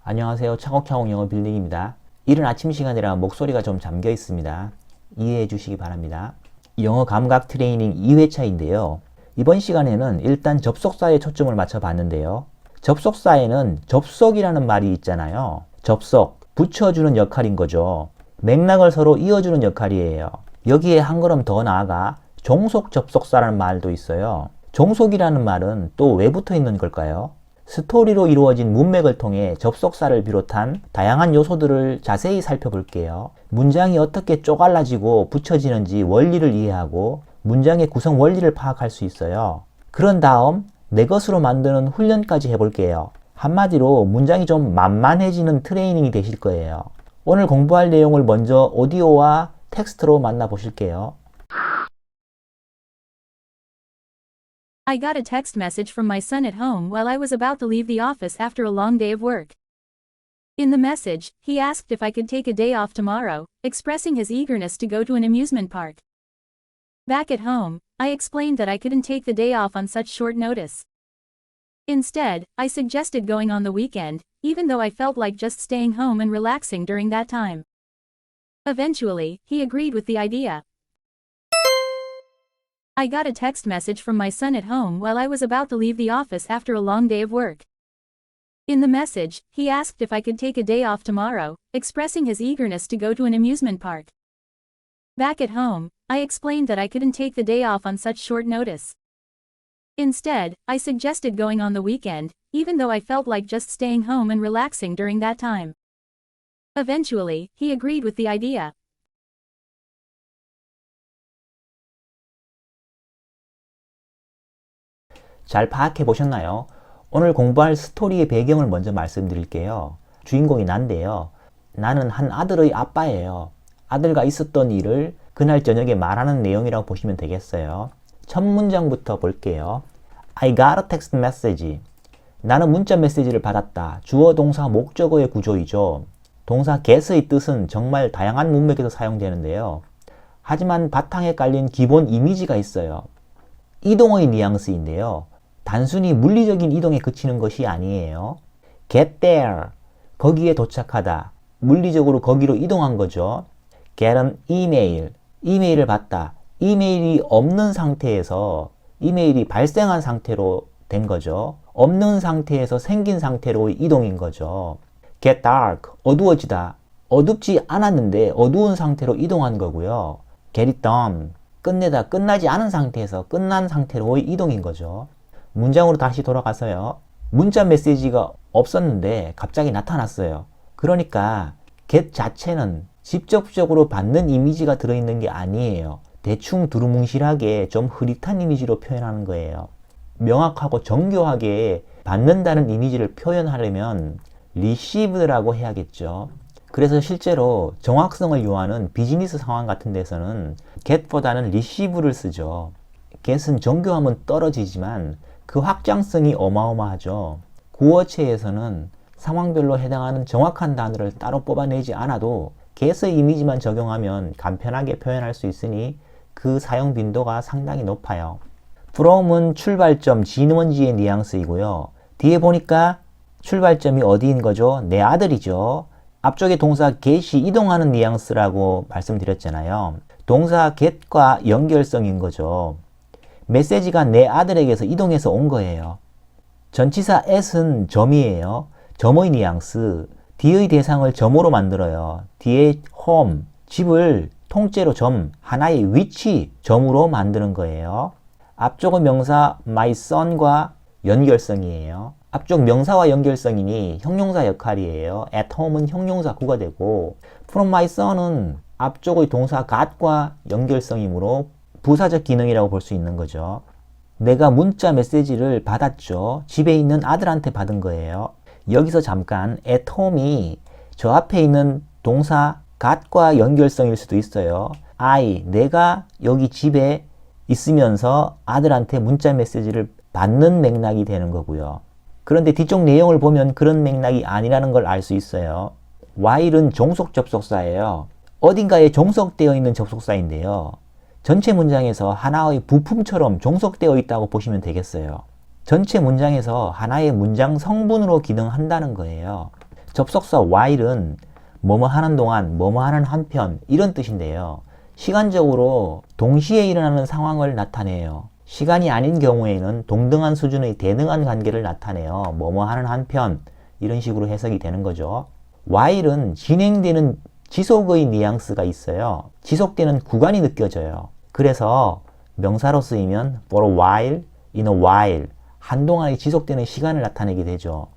안녕하세요. 차곡차곡 영어 빌딩입니다. 이른 아침 시간이라 목소리가 좀 잠겨 있습니다. 이해해 주시기 바랍니다. 영어 감각 트레이닝 2회차인데요. 이번 시간에는 일단 접속사에 초점을 맞춰 봤는데요. 접속사에는 접속이라는 말이 있잖아요. 접속, 붙여주는 역할인 거죠. 맥락을 서로 이어주는 역할이에요. 여기에 한 걸음 더 나아가 종속 접속사라는 말도 있어요. 종속이라는 말은 또 왜 붙어 있는 걸까요? 스토리로 이루어진 문맥을 통해 접속사를 비롯한 다양한 요소들을 자세히 살펴볼게요. 문장이 어떻게 쪼갈라지고 붙여지는지 원리를 이해하고 문장의 구성 원리를 파악할 수 있어요. 그런 다음 내 것으로 만드는 훈련까지 해볼게요. 한마디로 문장이 좀 만만해지는 트레이닝이 되실 거예요. 오늘 공부할 내용을 먼저 오디오와 텍스트로 만나보실게요. I got a text message from my son at home while I was about to leave the office after a long day of work. In the message, he asked if I could take a day off tomorrow, expressing his eagerness to go to an amusement park. Back at home, I explained that I couldn't take the day off on such short notice. Instead, I suggested going on the weekend, even though I felt like just staying home and relaxing during that time. Eventually, he agreed with the idea. I got a text message from my son at home while I was about to leave the office after a long day of work. In the message, he asked if I could take a day off tomorrow, expressing his eagerness to go to an amusement park. Back at home, I explained that I couldn't take the day off on such short notice. Instead, I suggested going on the weekend, even though I felt like just staying home and relaxing during that time. Eventually, he agreed with the idea. 잘 파악해 보셨나요? 오늘 공부할 스토리의 배경을 먼저 말씀드릴게요. 주인공이 난데요. 나는 한 아들의 아빠예요. 아들과 있었던 일을 그날 저녁에 말하는 내용이라고 보시면 되겠어요. 첫 문장부터 볼게요. I got a text message. 나는 문자 메시지를 받았다. 주어, 동사, 목적어의 구조이죠. 동사 get의 뜻은 정말 다양한 문맥에서 사용되는데요. 하지만 바탕에 깔린 기본 이미지가 있어요. 이동의 뉘앙스인데요. 단순히 물리적인 이동에 그치는 것이 아니에요. get there, 거기에 도착하다. 물리적으로 거기로 이동한 거죠. get an email, 이메일을 받다. 이메일이 없는 상태에서 이메일이 발생한 상태로 된 거죠. 없는 상태에서 생긴 상태로 이동인 거죠. get dark, 어두워지다. 어둡지 않았는데 어두운 상태로 이동한 거고요. get it done, 끝내다, 끝나지 않은 상태에서 끝난 상태로의 이동인 거죠. 문장으로 다시 돌아가서요. 문자 메시지가 없었는데 갑자기 나타났어요. 그러니까 get 자체는 직접적으로 받는 이미지가 들어있는 게 아니에요. 대충 두루뭉실하게 좀 흐릿한 이미지로 표현하는 거예요. 명확하고 정교하게 받는다는 이미지를 표현하려면 received라고 해야겠죠. 그래서 실제로 정확성을 요하는 비즈니스 상황 같은 데서는 get보다는 receive를 쓰죠. get은 정교함은 떨어지지만 그 확장성이 어마어마하죠. 구어체에서는 상황별로 해당하는 정확한 단어를 따로 뽑아내지 않아도 get의 이미지만 적용하면 간편하게 표현할 수 있으니 그 사용 빈도가 상당히 높아요. from은 출발점, 진원지의 뉘앙스이고요. 뒤에 보니까 출발점이 어디인 거죠? 내 아들이죠. 앞쪽에 동사 get이 이동하는 뉘앙스라고 말씀드렸잖아요. 동사 get과 연결성인 거죠. 메시지가 내 아들에게서 이동해서 온 거예요. 전치사 at은 점이에요. 점의 뉘앙스. 뒤의 대상을 점으로 만들어요. 뒤에 home, 집을 통째로 점, 하나의 위치, 점으로 만드는 거예요. 앞쪽은 명사 my son과 연결성이에요. 앞쪽 명사와 연결성이니 형용사 역할이에요. at home은 형용사 구가 되고 from my son은 앞쪽의 동사 got과 연결성이므로 부사적 기능이라고 볼 수 있는 거죠. 내가 문자 메시지를 받았죠. 집에 있는 아들한테 받은 거예요. 여기서 잠깐 at home이 저 앞에 있는 동사 got과 연결성일 수도 있어요. 내가 여기 집에 있으면서 아들한테 문자 메시지를 받는 맥락이 되는 거고요. 그런데 뒤쪽 내용을 보면 그런 맥락이 아니라는 걸 알 수 있어요. while은 종속 접속사예요. 어딘가에 종속되어 있는 접속사인데요. 전체 문장에서 하나의 부품처럼 종속되어 있다고 보시면 되겠어요. 전체 문장에서 하나의 문장 성분으로 기능한다는 거예요. 접속사 while은 뭐뭐 하는 동안, 뭐뭐 하는 한편 이런 뜻인데요. 시간적으로 동시에 일어나는 상황을 나타내요. 시간이 아닌 경우에는 동등한 수준의 대등한 관계를 나타내요. 뭐뭐 하는 한편 이런 식으로 해석이 되는 거죠. while은 진행되는 지속의 뉘앙스가 있어요. 지속되는 구간이 느껴져요. 그래서 명사로 쓰이면 for a while, in a while 한동안의 지속되는 시간을 나타내게 되죠.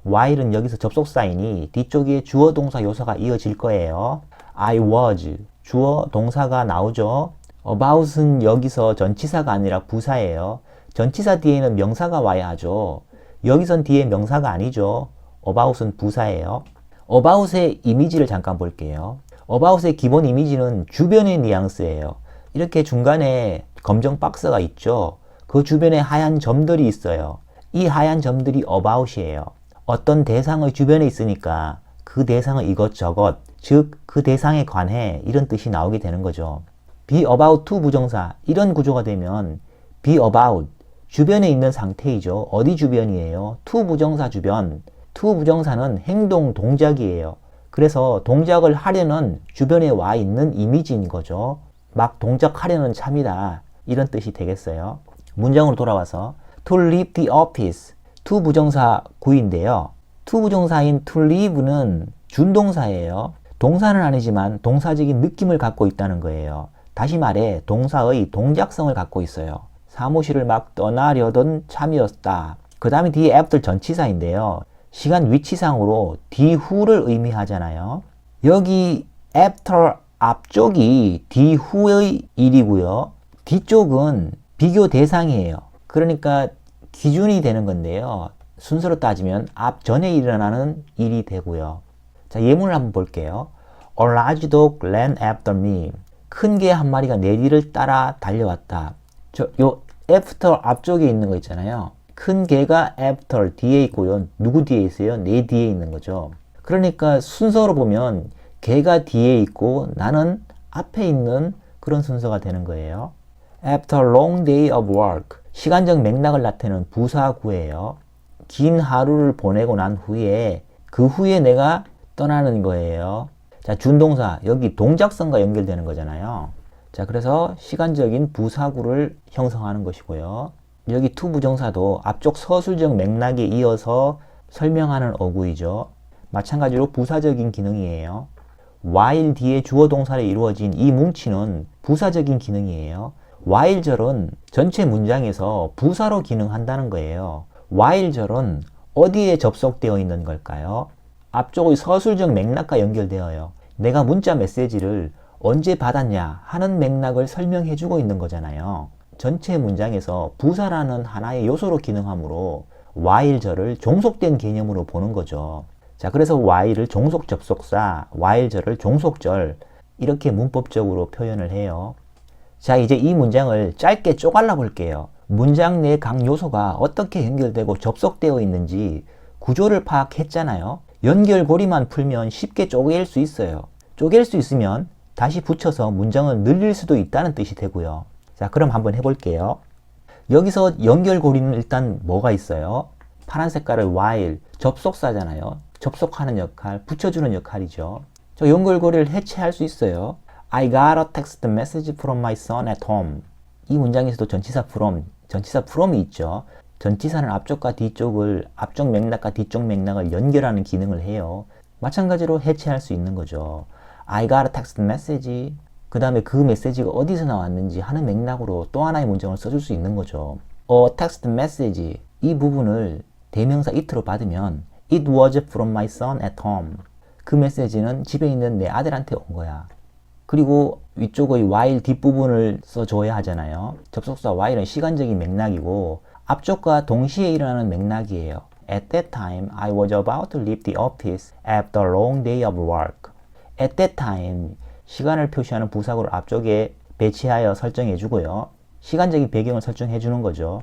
while은 여기서 접속사이니 뒤쪽에 주어 동사 요소가 이어질 거예요. I was 주어 동사가 나오죠. about은 여기서 전치사가 아니라 부사예요. 전치사 뒤에는 명사가 와야 하죠. 여기선 뒤에 명사가 아니죠. about은 부사예요. about의 이미지를 잠깐 볼게요. about의 기본 이미지는 주변의 뉘앙스예요. 이렇게 중간에 검정 박스가 있죠. 그 주변에 하얀 점들이 있어요. 이 하얀 점들이 about이에요. 어떤 대상의 주변에 있으니까 그 대상의 이것저것, 즉 그 대상에 관해 이런 뜻이 나오게 되는 거죠. be about to 부정사 이런 구조가 되면 be about 주변에 있는 상태이죠. 어디 주변이에요? to 부정사 주변. to 부정사는 행동 동작이에요. 그래서 동작을 하려는 주변에 와 있는 이미지인 거죠. 막 동작하려는 참이다 이런 뜻이 되겠어요. 문장으로 돌아와서 to leave the office to 부정사 구인데요. to 부정사인 to leave는 준동사예요. 동사는 아니지만 동사적인 느낌을 갖고 있다는 거예요. 다시 말해 동사의 동작성을 갖고 있어요. 사무실을 막 떠나려던 참이었다. 그 다음에 뒤에 after 전치사인데요. 시간 위치상으로 뒤후를 의미하잖아요. 여기 after 앞쪽이 뒤후의 일이고요. 뒤쪽은 비교 대상이에요. 그러니까 기준이 되는 건데요. 순서로 따지면 앞전에 일어나는 일이 되고요. 자, 예문을 한번 볼게요. A large dog ran after me. 큰 개 한 마리가 내 뒤를 따라 달려왔다. 요 after 앞쪽에 있는 거 있잖아요. 큰 개가 after 뒤에 있고요. 누구 뒤에 있어요? 내 뒤에 있는 거죠. 그러니까 순서로 보면 개가 뒤에 있고 나는 앞에 있는 그런 순서가 되는 거예요. After a long day of work. 시간적 맥락을 나타내는 부사구예요. 긴 하루를 보내고 난 후에 그 후에 내가 떠나는 거예요. 자, 준동사 여기 동작성과 연결되는 거잖아요. 자, 그래서 시간적인 부사구를 형성하는 것이고요. 여기 to 부정사도 앞쪽 서술적 맥락에 이어서 설명하는 어구이죠. 마찬가지로 부사적인 기능이에요. while 뒤에 주어 동사로 이루어진 이 뭉치는 부사적인 기능이에요. while절은 전체 문장에서 부사로 기능한다는 거예요. while절은 어디에 접속되어 있는 걸까요? 앞쪽의 서술적 맥락과 연결되어요. 내가 문자 메시지를 언제 받았냐 하는 맥락을 설명해 주고 있는 거잖아요. 전체 문장에서 부사라는 하나의 요소로 기능하므로 while절을 종속된 개념으로 보는 거죠. 자, 그래서 while을 종속 접속사, while절을 종속절 이렇게 문법적으로 표현을 해요. 자, 이제 이 문장을 짧게 쪼갈라 볼게요. 문장 내 각 요소가 어떻게 연결되고 접속되어 있는지 구조를 파악했잖아요. 연결고리만 풀면 쉽게 쪼갤 수 있어요. 쪼갤 수 있으면 다시 붙여서 문장을 늘릴 수도 있다는 뜻이 되고요. 자, 그럼 한번 해볼게요. 여기서 연결고리는 일단 뭐가 있어요? 파란 색깔의 while, 접속사잖아요. 접속하는 역할, 붙여주는 역할이죠. 저 연결고리를 해체할 수 있어요. I got a text message from my son at home. 이 문장에서도 전치사 from이 있죠. 전치사는 앞쪽과 뒤쪽을, 앞쪽 맥락과 뒤쪽 맥락을 연결하는 기능을 해요. 마찬가지로 해체할 수 있는 거죠. I got a text message. 그 다음에 그 메시지가 어디서 나왔는지 하는 맥락으로 또 하나의 문장을 써줄 수 있는 거죠. A text message. 이 부분을 대명사 it로 받으면 It was from my son at home. 그 메시지는 집에 있는 내 아들한테 온 거야. 그리고 위쪽의 while 뒷부분을 써줘야 하잖아요. 접속사 while은 시간적인 맥락이고 앞쪽과 동시에 일어나는 맥락이에요. At that time, I was about to leave the office after a long day of work. At that time, 시간을 표시하는 부사구를 앞쪽에 배치하여 설정해 주고요. 시간적인 배경을 설정해 주는 거죠.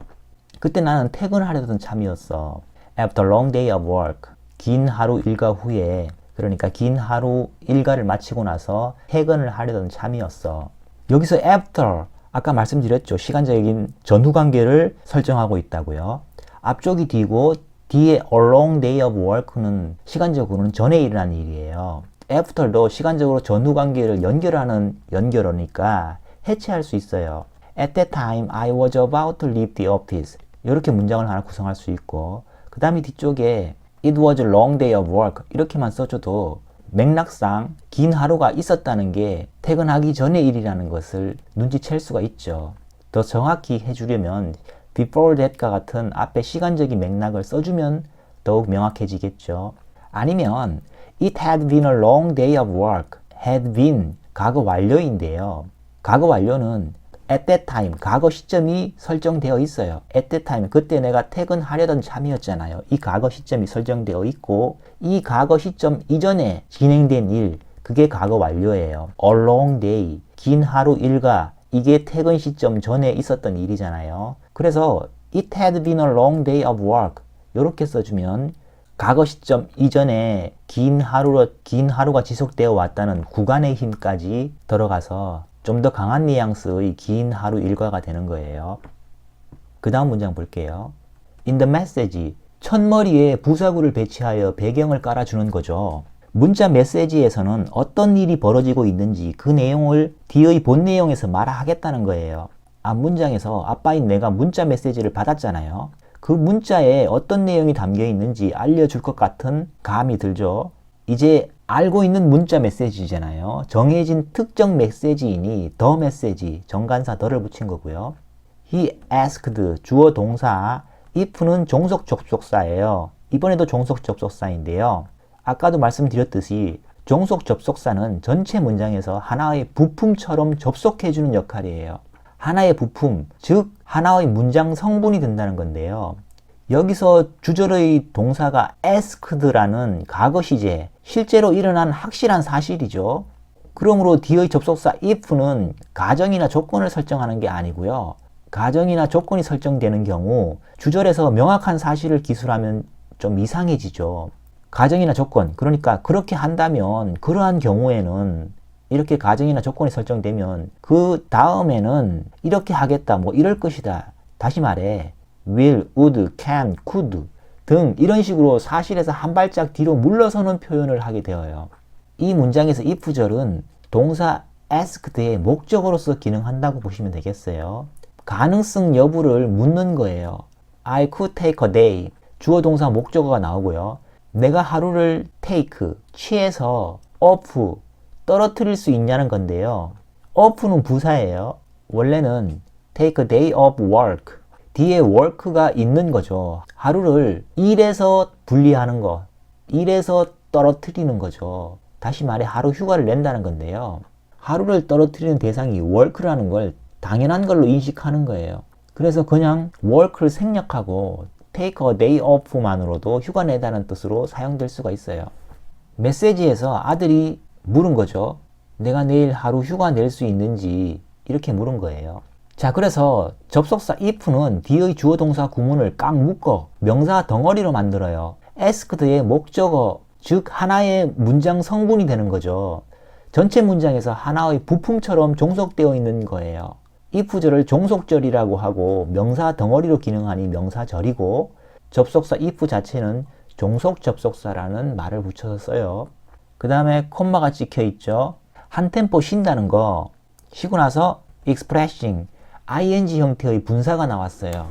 그때 나는 퇴근하려던 참이었어. After a long day of work. 긴 하루 일과 후에, 그러니까 긴 하루 일과를 마치고 나서 퇴근을 하려던 참이었어. 여기서 after, 아까 말씀드렸죠. 시간적인 전후 관계를 설정하고 있다고요. 앞쪽이 뒤고 뒤에 a long day of work는 시간적으로는 전에 일어난 일이에요. after도 시간적으로 전후 관계를 연결하는 연결어니까 해체할 수 있어요. At that time, I was about to leave the office. 이렇게 문장을 하나 구성할 수 있고, 그 다음에 뒤쪽에 It was a long day of work. 이렇게만 써줘도 맥락상 긴 하루가 있었다는 게 퇴근하기 전의 일이라는 것을 눈치챌 수가 있죠. 더 정확히 해주려면 before that과 같은 앞에 시간적인 맥락을 써주면 더욱 명확해지겠죠. 아니면 It had been a long day of work. had been 과거 완료인데요. 과거 완료는 at that time 과거 시점이 설정되어 있어요. at that time 그때 내가 퇴근하려던 참이었잖아요. 이 과거 시점이 설정되어 있고 이 과거 시점 이전에 진행된 일 그게 과거 완료예요. a long day 긴 하루 일과 이게 퇴근 시점 전에 있었던 일이잖아요. 그래서 it had been a long day of work 이렇게 써주면 과거 시점 이전에 긴 하루가 지속되어 왔다는 구간의 힘까지 들어가서 좀 더 강한 뉘앙스의 긴 하루 일과가 되는 거예요. 그 다음 문장 볼게요. In the message, 첫머리에 부사구를 배치하여 배경을 깔아주는 거죠. 문자 메시지에서는 어떤 일이 벌어지고 있는지 그 내용을 뒤의 본 내용에서 말하겠다는 거예요. 앞 문장에서 아빠인 내가 문자 메시지를 받았잖아요. 그 문자에 어떤 내용이 담겨 있는지 알려줄 것 같은 감이 들죠. 이제 알고 있는 문자 메시지잖아요. 정해진 특정 메시지이니 the 메시지, 정관사 the를 붙인 거고요. He asked, 주어 동사, if는 종속 접속사예요. 이번에도 종속 접속사인데요. 아까도 말씀드렸듯이 종속 접속사는 전체 문장에서 하나의 부품처럼 접속해주는 역할이에요. 하나의 부품, 즉 하나의 문장 성분이 된다는 건데요. 여기서 주절의 동사가 asked라는 과거 시제, 실제로 일어난 확실한 사실이죠. 그러므로 뒤의 접속사 if는 가정이나 조건을 설정하는 게 아니고요. 가정이나 조건이 설정되는 경우 주절에서 명확한 사실을 기술하면 좀 이상해지죠. 가정이나 조건, 그러니까 그렇게 한다면 그러한 경우에는 이렇게 가정이나 조건이 설정되면 그 다음에는 이렇게 하겠다, 뭐 이럴 것이다. 다시 말해 will, would, can, could 등 이런 식으로 사실에서 한 발짝 뒤로 물러서는 표현을 하게 되어요. 이 문장에서 if절은 동사 asked의 목적어로서 기능한다고 보시면 되겠어요. 가능성 여부를 묻는 거예요. I could take a day. 주어 동사 목적어가 나오고요. 내가 하루를 take, 취해서 off, 떨어뜨릴 수 있냐는 건데요. off는 부사예요. 원래는 take a day off work. 뒤에 work가 있는 거죠. 하루를 일에서 분리하는 거, 일에서 떨어뜨리는 거죠. 다시 말해 하루 휴가를 낸다는 건데요. 하루를 떨어뜨리는 대상이 work라는 걸 당연한 걸로 인식하는 거예요. 그래서 그냥 work를 생략하고 take a day off만으로도 휴가 내다는 뜻으로 사용될 수가 있어요. 메시지에서 아들이 물은 거죠. 내가 내일 하루 휴가 낼 수 있는지 이렇게 물은 거예요. 자, 그래서 접속사 if는 뒤의 주어 동사 구문을 꽉 묶어 명사 덩어리로 만들어요. asked의 목적어, 즉 하나의 문장 성분이 되는 거죠. 전체 문장에서 하나의 부품처럼 종속되어 있는 거예요. if절을 종속절이라고 하고 명사 덩어리로 기능하니 명사절이고 접속사 if 자체는 종속 접속사라는 말을 붙여서 써요. 그 다음에 콤마가 찍혀 있죠. 한 템포 쉰다는 거, 쉬고 나서 expressing, ing 형태의 분사가 나왔어요.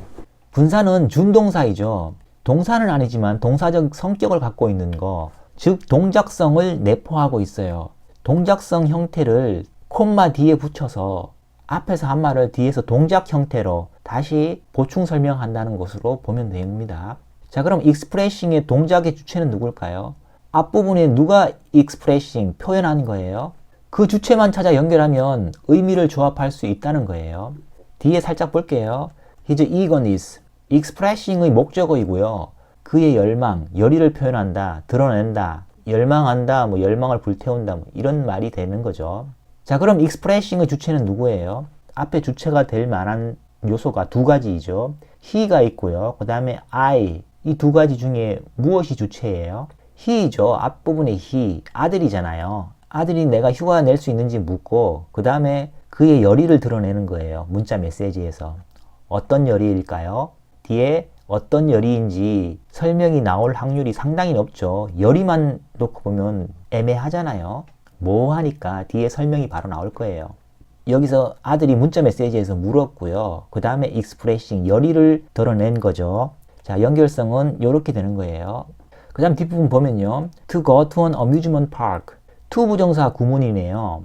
분사는 준동사이죠. 동사는 아니지만 동사적 성격을 갖고 있는 거, 즉 동작성을 내포하고 있어요. 동작성 형태를 콤마 뒤에 붙여서 앞에서 한 말을 뒤에서 동작 형태로 다시 보충 설명한다는 것으로 보면 됩니다. 자, 그럼 expressing의 동작의 주체는 누굴까요? 앞부분에 누가 expressing, 표현한 거예요? 그 주체만 찾아 연결하면 의미를 조합할 수 있다는 거예요. 뒤에 살짝 볼게요. His eagerness, expressing의 목적어이고요. 그의 열망, 열의를 표현한다, 드러낸다, 열망한다, 뭐 열망을 불태운다, 뭐 이런 말이 되는 거죠. 자, 그럼 expressing의 주체는 누구예요? 앞에 주체가 될 만한 요소가 두 가지이죠. he가 있고요. 그 다음에 I, 이 두 가지 중에 무엇이 주체예요? he죠. 앞부분에 he, 아들이잖아요. 아들이 내가 휴가 낼 수 있는지 묻고 그 다음에 그의 열의를 드러내는 거예요. 문자 메시지에서. 어떤 열의일까요? 뒤에 어떤 열이인지 설명이 나올 확률이 상당히 높죠. 열이만 놓고 보면 애매하잖아요. 모호하니까 뒤에 설명이 바로 나올 거예요. 여기서 아들이 문자 메시지에서 물었고요. 그 다음에 expressing, 열의를 드러낸 거죠. 자, 연결성은 이렇게 되는 거예요. 그 다음 뒷부분 보면요. to go to an amusement park. to 부정사 구문이네요.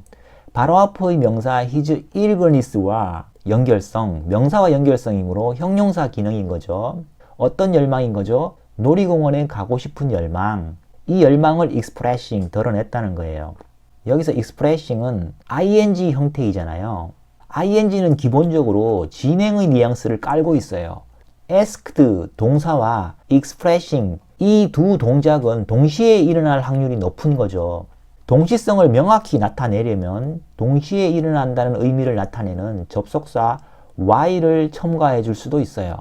바로 앞의 명사 his eagerness와 연결성, 명사와 연결성이므로 형용사 기능인 거죠. 어떤 열망인 거죠? 놀이공원에 가고 싶은 열망. 이 열망을 expressing, 드러냈다는 거예요. 여기서 expressing은 ing 형태이잖아요. ing는 기본적으로 진행의 뉘앙스를 깔고 있어요. asked 동사와 expressing 이 두 동작은 동시에 일어날 확률이 높은 거죠. 동시성을 명확히 나타내려면 동시에 일어난다는 의미를 나타내는 접속사 y를 첨가해 줄 수도 있어요.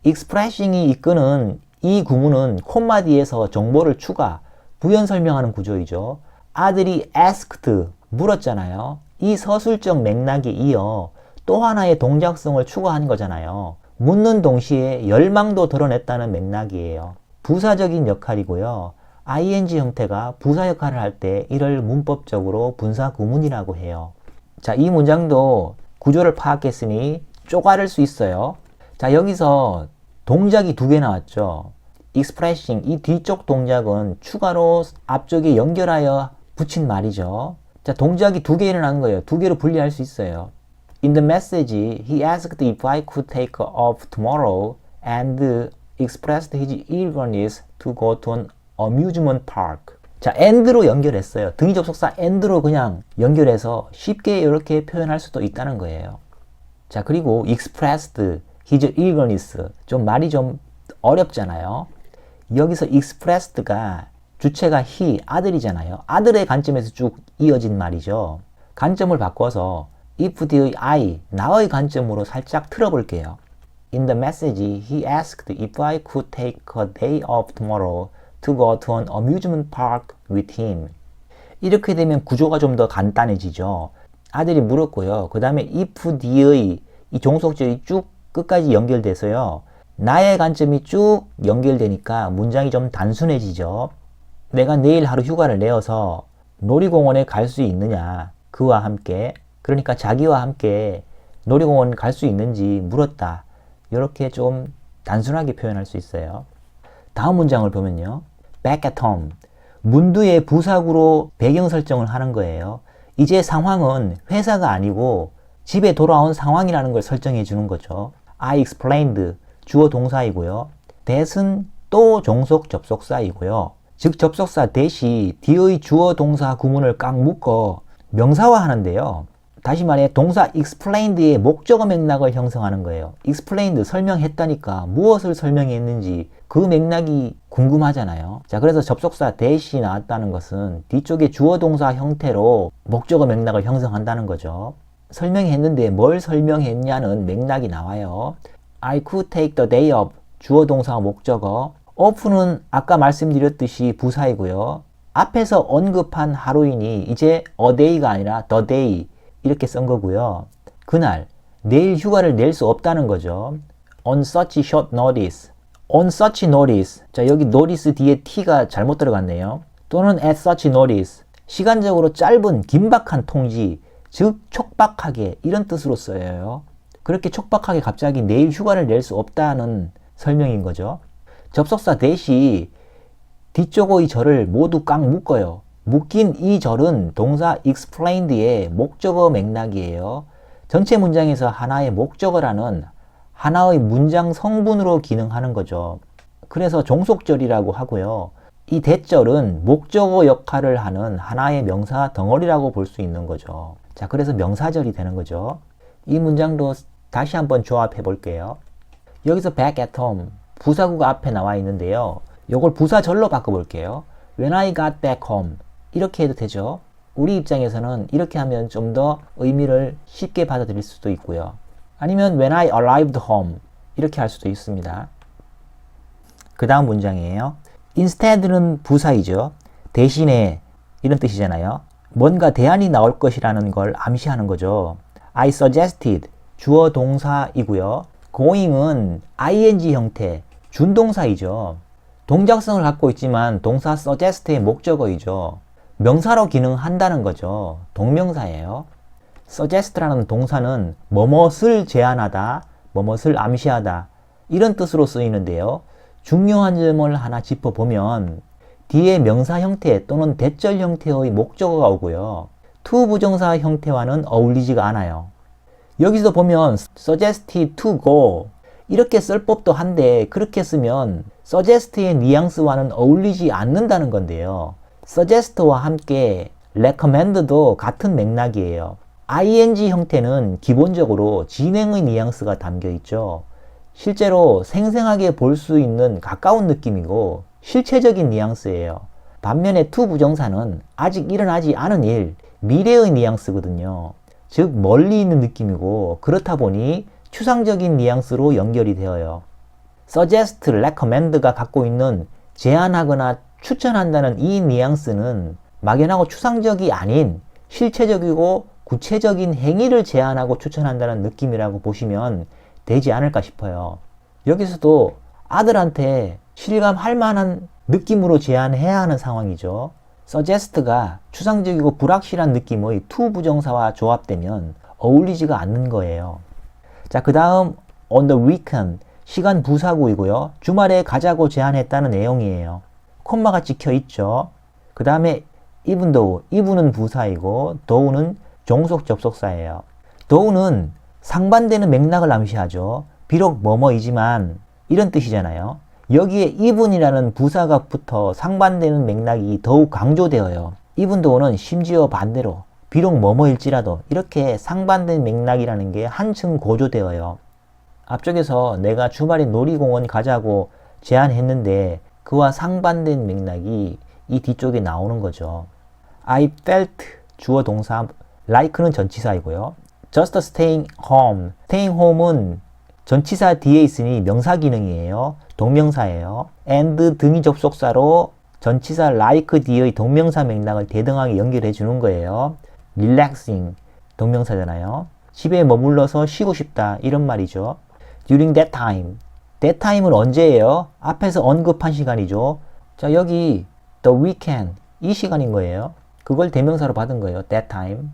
expressing이 이끄는 이 구문은 콤마 뒤에서 정보를 추가, 부연 설명하는 구조이죠. 아들이 asked, 물었잖아요. 이 서술적 맥락에 이어 또 하나의 동작성을 추가한 거잖아요. 묻는 동시에 열망도 드러냈다는 맥락이에요. 부사적인 역할이고요. ing 형태가 부사 역할을 할 때 이를 문법적으로 분사 구문이라고 해요. 자, 이 문장도 구조를 파악했으니 쪼가릴 수 있어요. 자, 여기서 동작이 두 개 나왔죠. expressing, 이 뒤쪽 동작은 추가로 앞쪽에 연결하여 붙인 말이죠. 자, 동작이 두 개 일어난 거예요. 두 개로 분리할 수 있어요. In the message, he asked if I could take off tomorrow and expressed his eagerness to go to an amusement park. 자, and로 연결했어요. 등위 접속사 and로 그냥 연결해서 쉽게 이렇게 표현할 수도 있다는 거예요. 자, 그리고 expressed his eagerness. 좀 말이 좀 어렵잖아요. 여기서 expressed가 주체가 he, 아들이잖아요. 아들의 관점에서 쭉 이어진 말이죠. 관점을 바꿔서 if the I, 나의 관점으로 살짝 틀어볼게요. In the message, he asked if I could take a day off tomorrow to go to an amusement park with him. 이렇게 되면 구조가 좀 더 간단해지죠. 아들이 물었고요. 그 다음에 if the의 이 종속절이 쭉 끝까지 연결돼서요. 나의 관점이 쭉 연결되니까 문장이 좀 단순해지죠. 내가 내일 하루 휴가를 내어서 놀이공원에 갈 수 있느냐, 그와 함께, 그러니까 자기와 함께 놀이공원 갈 수 있는지 물었다. 이렇게 좀 단순하게 표현할 수 있어요. 다음 문장을 보면요. back at home. 문두의 부사구로 배경 설정을 하는 거예요. 이제 상황은 회사가 아니고 집에 돌아온 상황이라는 걸 설정해 주는 거죠. I explained, 주어 동사이고요. that은 또 종속 접속사이고요. 즉 접속사 that이 뒤의 주어 동사 구문을 꽉 묶어 명사화 하는데요. 다시 말해 동사 explained의 목적어 맥락을 형성하는 거예요. explained, 설명했다니까 무엇을 설명했는지 그 맥락이 궁금하잖아요. 자, 그래서 접속사 that이 나왔다는 것은 뒤쪽에 주어 동사 형태로 목적어 맥락을 형성한다는 거죠. 설명했는데 뭘 설명했냐는 맥락이 나와요. I could take the day off, 주어 동사 목적어. off는 아까 말씀드렸듯이 부사이고요. 앞에서 언급한 하루이니 이제 a day가 아니라 the day 이렇게 쓴 거고요. 그날, 내일 휴가를 낼 수 없다는 거죠. on such short notice. on such notice. 자, 여기 notice 뒤에 t가 잘못 들어갔네요. 또는 at such notice. 시간적으로 짧은 긴박한 통지, 즉 촉박하게 이런 뜻으로 써요. 그렇게 촉박하게 갑자기 내일 휴가를 낼 수 없다는 설명인 거죠. 접속사 that이 뒤쪽의 절을 모두 꽉 묶어요. 묶인 이 절은 동사 explained의 목적어 맥락이에요. 전체 문장에서 하나의 목적어라는 하나의 문장 성분으로 기능하는 거죠. 그래서 종속절이라고 하고요. 이 that절은 목적어 역할을 하는 하나의 명사 덩어리라고 볼 수 있는 거죠. 자, 그래서 명사절이 되는 거죠. 이 문장도 다시 한번 조합해 볼게요. 여기서 back at home, 부사구가 앞에 나와 있는데요. 이걸 부사절로 바꿔볼게요. When I got back home. 이렇게 해도 되죠. 우리 입장에서는 이렇게 하면 좀 더 의미를 쉽게 받아들일 수도 있고요. 아니면 When I arrived home. 이렇게 할 수도 있습니다. 그 다음 문장이에요. Instead는 부사이죠. 대신에 이런 뜻이잖아요. 뭔가 대안이 나올 것이라는 걸 암시하는 거죠. I suggested. 주어 동사이고요. going은 ing 형태, 준동사이죠. 동작성을 갖고 있지만 동사 suggest의 목적어이죠. 명사로 기능한다는 거죠. 동명사예요. suggest라는 동사는 뭐뭇을 제안하다, 뭐뭇을 암시하다 이런 뜻으로 쓰이는데요. 중요한 점을 하나 짚어보면 뒤에 명사 형태 또는 대절 형태의 목적어가 오고요. to 부정사 형태와는 어울리지가 않아요. 여기서 보면 suggested to go 이렇게 쓸 법도 한데 그렇게 쓰면 suggest의 뉘앙스와는 어울리지 않는다는 건데요. suggest와 함께 recommend도 같은 맥락이에요. ing 형태는 기본적으로 진행의 뉘앙스가 담겨 있죠. 실제로 생생하게 볼 수 있는 가까운 느낌이고 실체적인 뉘앙스예요. 반면에 to 부정사는 아직 일어나지 않은 일, 미래의 뉘앙스거든요. 즉 멀리 있는 느낌이고 그렇다 보니 추상적인 뉘앙스로 연결이 되어요. suggest, recommend가 갖고 있는 제안하거나 추천한다는 이 뉘앙스는 막연하고 추상적이 아닌 실체적이고 구체적인 행위를 제안하고 추천한다는 느낌이라고 보시면 되지 않을까 싶어요. 여기서도 아들한테 실감할 만한 느낌으로 제안해야 하는 상황이죠. suggest가 추상적이고 불확실한 느낌의 to 부정사와 조합되면 어울리지가 않는 거예요. 자, 그 다음 on the weekend 시간 부사구이고요. 주말에 가자고 제안했다는 내용이에요. 콤마가 찍혀 있죠. 그 다음에 even though, even은 부사이고 though는 종속 접속사예요. though는 상반되는 맥락을 암시하죠. 비록 뭐뭐이지만 이런 뜻이잖아요. 여기에 even이라는 부사가 붙어 상반되는 맥락이 더욱 강조되어요. even though는 심지어 반대로 비록 뭐뭐일지라도 이렇게 상반된 맥락이라는 게 한층 고조되어요. 앞쪽에서 내가 주말에 놀이공원 가자고 제안했는데 그와 상반된 맥락이 이 뒤쪽에 나오는 거죠. I felt 주어 동사, like는 전치사이고요. just staying home, staying home은 전치사 뒤에 있으니 명사 기능이에요. 동명사예요. and 등이 접속사로 전치사 like 뒤의 동명사 맥락을 대등하게 연결해 주는 거예요. relaxing 동명사잖아요. 집에 머물러서 쉬고 싶다 이런 말이죠. during that time, that time은 언제예요? 앞에서 언급한 시간이죠. 자, 여기 the weekend 이 시간인 거예요. 그걸 대명사로 받은 거예요. that time.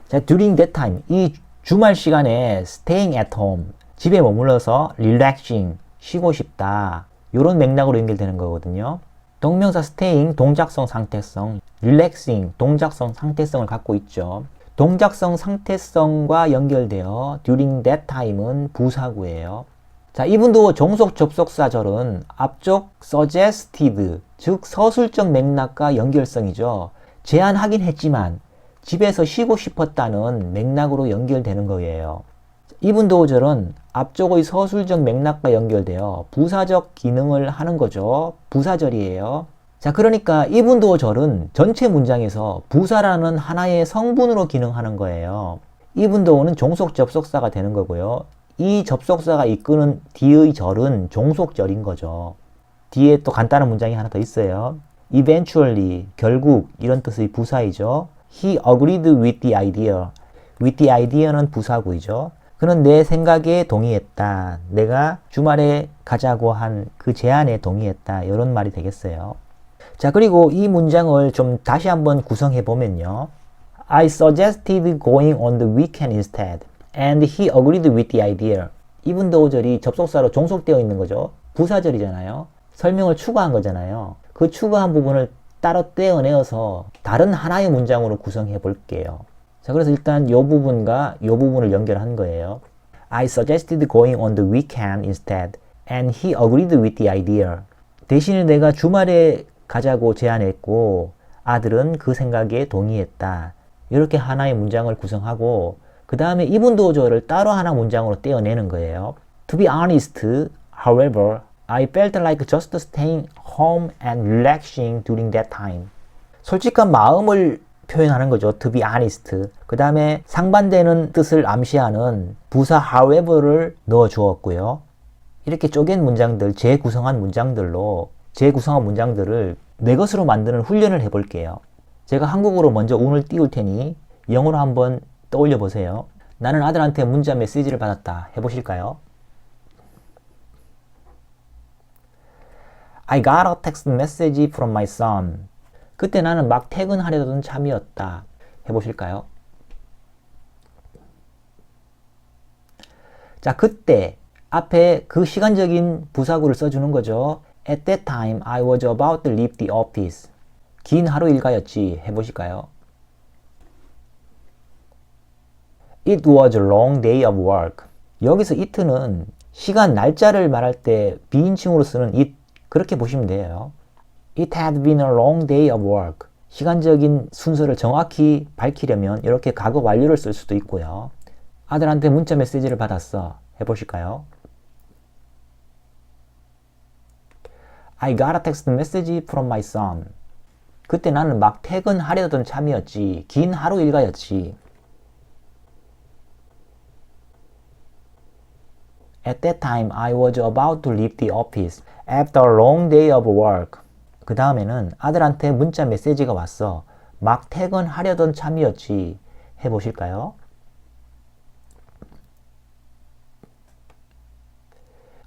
자, during that time 이 주말 시간에 staying at home 집에 머물러서 relaxing 쉬고 싶다 이런 맥락으로 연결되는 거거든요. 동명사 staying 동작성 상태성, relaxing 동작성 상태성을 갖고 있죠. 동작성 상태성과 연결되어 during that time은 부사구예요. 자, 이분도 종속 접속사절은 앞쪽 suggested 즉 서술적 맥락과 연결성이죠. 제안하긴 했지만 집에서 쉬고 싶었다는 맥락으로 연결되는 거예요. 이분도절은 앞쪽의 서술적 맥락과 연결되어 부사적 기능을 하는 거죠. 부사절이에요. 자, 그러니까 이분도절은 전체 문장에서 부사라는 하나의 성분으로 기능하는 거예요. 이분도는 종속 접속사가 되는 거고요. 이 접속사가 이끄는 뒤의 절은 종속절인 거죠. 뒤에 또 간단한 문장이 하나 더 있어요. eventually, 결국 이런 뜻의 부사이죠. He agreed with the idea. with the idea는 부사구이죠. 그는 내 생각에 동의했다. 내가 주말에 가자고 한 그 제안에 동의했다. 이런 말이 되겠어요. 자, 그리고 이 문장을 좀 다시 한번 구성해 보면요. I suggested going on the weekend instead. And he agreed with the idea. even though절이 접속사로 종속되어 있는 거죠. 부사절이잖아요. 설명을 추가한 거잖아요. 그 추가한 부분을 따로 떼어내어서 다른 하나의 문장으로 구성해 볼게요. 자, 그래서 일단 이 부분과 이 부분을 연결한 거예요. I suggested going on the weekend instead, and he agreed with the idea. 대신에 내가 주말에 가자고 제안했고 아들은 그 생각에 동의했다. 이렇게 하나의 문장을 구성하고 그 다음에 이분도절을 따로 하나 문장으로 떼어내는 거예요. To be honest, however, I felt like just staying home and relaxing during that time. 솔직한 마음을 표현하는 거죠. To be honest. 그 다음에 상반되는 뜻을 암시하는 부사 however를 넣어 주었고요. 이렇게 쪼갠 문장들, 재구성한 문장들을 내 것으로 만드는 훈련을 해볼게요. 제가 한국어로 먼저 운을 띄울 테니 영어로 한번 떠올려 보세요. 나는 아들한테 문자 메시지를 받았다. 해보실까요? I got a text message from my son. 그때 나는 막 퇴근하려던 참이었다. 해보실까요? 자, 그때 앞에 그 시간적인 부사구를 써주는 거죠. At that time, I was about to leave the office. 긴 하루 일과였지. 해보실까요? It was a long day of work. 여기서 it는 시간, 날짜를 말할 때 비인칭으로 쓰는 it, 그렇게 보시면 돼요. It had been a long day of work. 시간적인 순서를 정확히 밝히려면 이렇게 과거 완료를 쓸 수도 있고요. 아들한테 문자 메시지를 받았어. 해보실까요? I got a text message from my son. 그때 나는 막 퇴근하려던 참이었지. 긴 하루 일과였지. At that time, I was about to leave the office after a long day of work. 그 다음에는 아들한테 문자 메시지가 왔어. 막 퇴근하려던 참이었지. 해보실까요?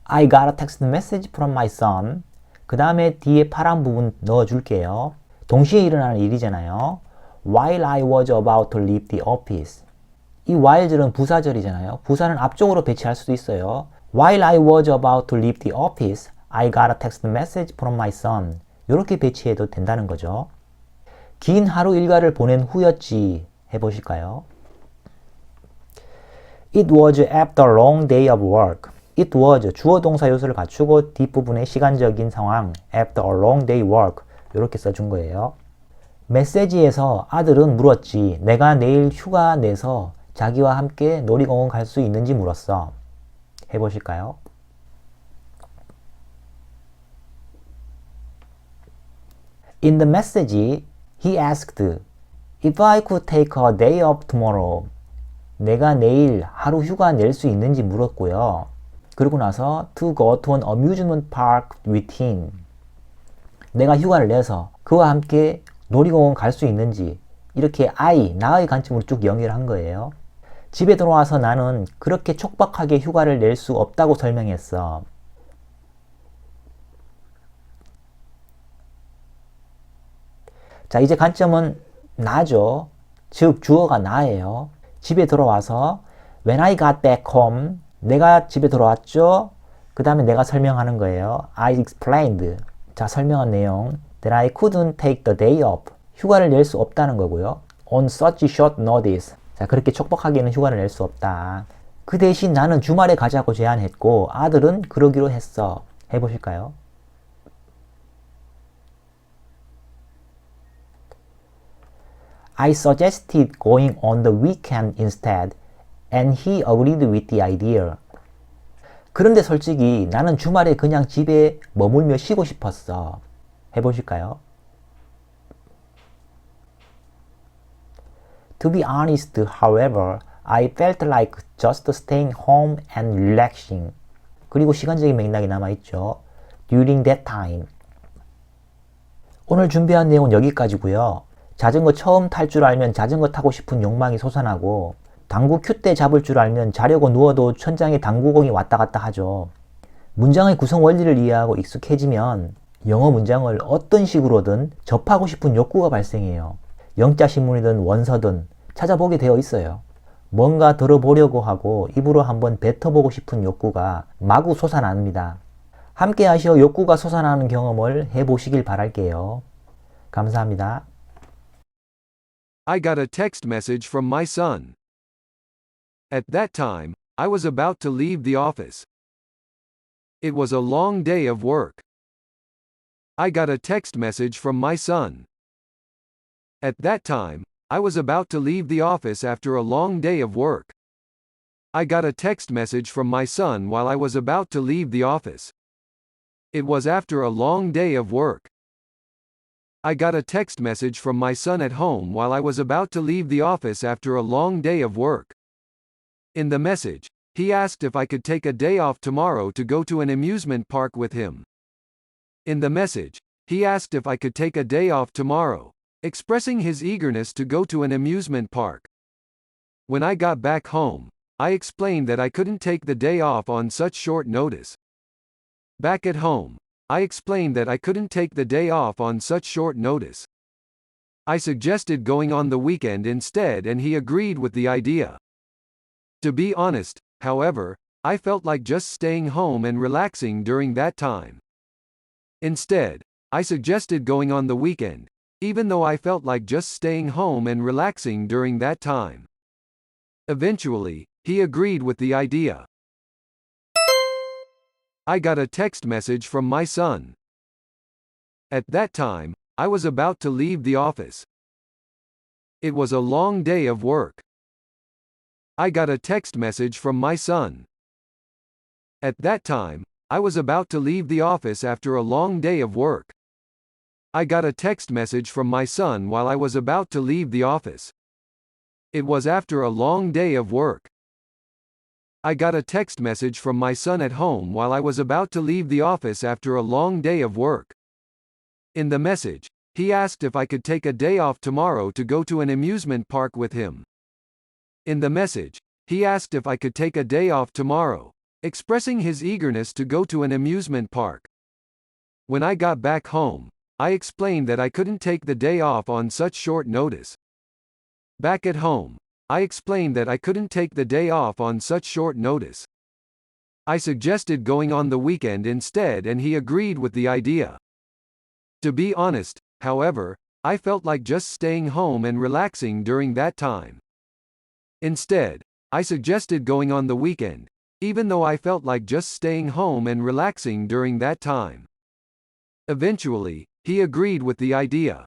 I got a text message from my son. 그 다음에 뒤에 파란 부분 넣어줄게요. 동시에 일어나는 일이잖아요. While I was about to leave the office. 이 while절은 부사절이잖아요. 부사는 앞쪽으로 배치할 수도 있어요. While I was about to leave the office, I got a text message from my son. 이렇게 배치해도 된다는 거죠. 긴 하루 일과를 보낸 후였지. 해보실까요? It was after a long day of work. It was 주어 동사 요소를 갖추고 뒷부분의 시간적인 상황 after a long day work 이렇게 써준 거예요. 메시지에서 아들은 물었지. 내가 내일 휴가 내서 자기와 함께 놀이공원 갈 수 있는지 물었어. 해보실까요? In the message, he asked if I could take a day off tomorrow. 내가 내일 하루 휴가 낼 수 있는지 물었고요. 그리고 나서 to go to an amusement park with him. 내가 휴가를 내서 그와 함께 놀이공원 갈 수 있는지 이렇게 나의 관점으로 쭉 연결한 거예요. 집에 돌아와서 나는 그렇게 촉박하게 휴가를 낼 수 없다고 설명했어. 자, 이제 관점은 나죠. 즉 주어가 나예요. 집에 돌아와서 when I got back home, 내가 집에 돌아왔죠. 그 다음에 내가 설명하는 거예요. I explained. 자, 설명한 내용 that I couldn't take the day off. 휴가를 낼 수 없다는 거고요. On such short notice. 자, 그렇게 촉박하게는 휴가를 낼 수 없다. 그 대신 나는 주말에 가자고 제안했고 아들은 그러기로 했어. 해보실까요? I suggested going on the weekend instead, and he agreed with the idea. 그런데 솔직히 나는 주말에 그냥 집에 머물며 쉬고 싶었어. 해보실까요? To be honest, however, I felt like just staying home and relaxing. 그리고 시간적인 맥락이 남아있죠. During that time. 오늘 준비한 내용은 여기까지고요. 자전거 처음 탈 줄 알면 자전거 타고 싶은 욕망이 솟아나고 당구 큐대 잡을 줄 알면 자려고 누워도 천장에 당구공이 왔다 갔다 하죠. 문장의 구성 원리를 이해하고 익숙해지면 영어 문장을 어떤 식으로든 접하고 싶은 욕구가 발생해요. 영자신문이든 원서든 찾아보게 되어 있어요. 뭔가 들어보려고 하고 입으로 한번 뱉어보고 싶은 욕구가 마구 솟아납니다. 함께 하시어 욕구가 솟아나는 경험을 해보시길 바랄게요. 감사합니다. I got a text message from my son. At that time, I was about to leave the office. It was a long day of work. I got a text message from my son. At that time, I was about to leave the office after a long day of work. I got a text message from my son while I was about to leave the office. It was after a long day of work. I got a text message from my son at home while I was about to leave the office after a long day of work. In the message, he asked if I could take a day off tomorrow to go to an amusement park with him. In the message, he asked if I could take a day off tomorrow, expressing his eagerness to go to an amusement park. When I got back home, I explained that I couldn't take the day off on such short notice. Back at home, I explained that I couldn't take the day off on such short notice. I suggested going on the weekend instead and he agreed with the idea. To be honest, however, I felt like just staying home and relaxing during that time. Instead, I suggested going on the weekend, even though I felt like just staying home and relaxing during that time. Eventually, he agreed with the idea. I got a text message from my son. At that time, I was about to leave the office. It was a long day of work. I got a text message from my son. At that time, I was about to leave the office after a long day of work. I got a text message from my son while I was about to leave the office. It was after a long day of work. I got a text message from my son at home while I was about to leave the office after a long day of work. In the message, he asked if I could take a day off tomorrow to go to an amusement park with him. In the message, he asked if I could take a day off tomorrow, expressing his eagerness to go to an amusement park. When I got back home, I explained that I couldn't take the day off on such short notice. Back at home, I explained that I couldn't take the day off on such short notice. I suggested going on the weekend instead and he agreed with the idea. To be honest, however, I felt like just staying home and relaxing during that time. Instead, I suggested going on the weekend, even though I felt like just staying home and relaxing during that time. Eventually, he agreed with the idea.